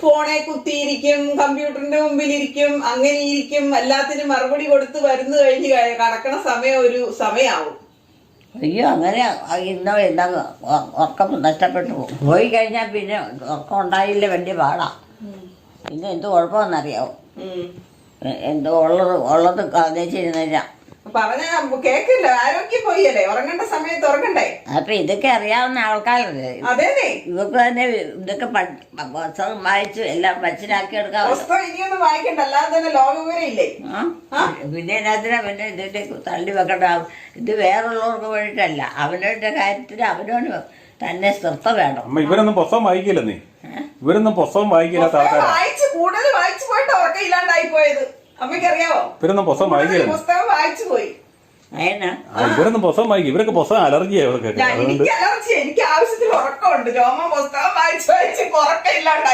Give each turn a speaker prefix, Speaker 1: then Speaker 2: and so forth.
Speaker 1: ഫോണെ കുത്തിയിരിക്കും, കമ്പ്യൂട്ടറിന്റെ മുമ്പിലിരിക്കും, അങ്ങനെ ഇരിക്കും. എല്ലാത്തിനും മറുപടി കൊടുത്ത് വരുന്നു കഴിഞ്ഞ് കടക്കണ സമയം ഒരു സമയാവും.
Speaker 2: അയ്യോ അങ്ങനെ ഇന്നോ എന്താ ഉറക്കം നഷ്ടപ്പെട്ടു പോകും. പോയി കഴിഞ്ഞാൽ പിന്നെ ഉറക്കം ഉണ്ടായില്ല വലിയ പാടാ. പിന്നെ എന്ത് കുഴപ്പമെന്നറിയാവും. എന്തോ ഉള്ളത് കളഞ്ഞിരുന്നില്ല.
Speaker 1: പറഞ്ഞ കേക്കില്ല, ആരോഗ്യം പോയല്ലേ, ഉറങ്ങേണ്ട സമയത്ത് ഉറങ്ങണ്ടേ.
Speaker 2: അപ്പൊ ഇതൊക്കെ അറിയാവുന്ന ആൾക്കാരല്ലേ.
Speaker 1: അതേന്നെ,
Speaker 2: ഇവർക്ക് തന്നെ ഇതൊക്കെ പുസ്തകം വായിച്ച് എല്ലാം മനസ്സിലാക്കി എടുക്കാൻ.
Speaker 1: പുസ്തകം ഇനിയൊന്നും വായിക്കണ്ട, അല്ലാതെ തന്നെ ലോകവിവരം ഇല്ലേ.
Speaker 2: പിന്നെ എന്നാത്തിനാ പിന്നെ ഇതിന്റെ തള്ളി വെക്കണ്ട. ഇത് വേറുള്ളവർക്ക് വേണ്ടിയിട്ടല്ല, അവനവന്റെ കാര്യത്തിന് അവനവന് തന്നെ ശ്രദ്ധ വേണം.
Speaker 3: ഇവരൊന്നും പുസ്തകം വായിക്കില്ല. നീ ഇവരൊന്നും പുസ്തകം വായിക്കില്ല.
Speaker 1: വായിച്ച് കൂടുതൽ വായിച്ചു പോയിട്ട് ഉറക്കം ഇല്ലാണ്ടായി പോയത് അമ്മയ്ക്കറിയാവോ?
Speaker 3: ഇവരൊന്നും പുസ്തകം വായിക്കില്ല.
Speaker 1: പുസ്തകം വായിച്ചു പോയി.
Speaker 3: ഇവരൊന്നും പുസ്തകം വായിക്കും. ഇവരൊക്കെ പുസ്തകം അലർജിയാ.
Speaker 1: എനിക്ക് അലർജി, എനിക്ക് ആവശ്യത്തിൽ ഉറക്കമുണ്ട്. രോമ പുസ്തകം വായിച്ച് വായിച്ച് ഉറക്കം ഇല്ലാണ്ടായി.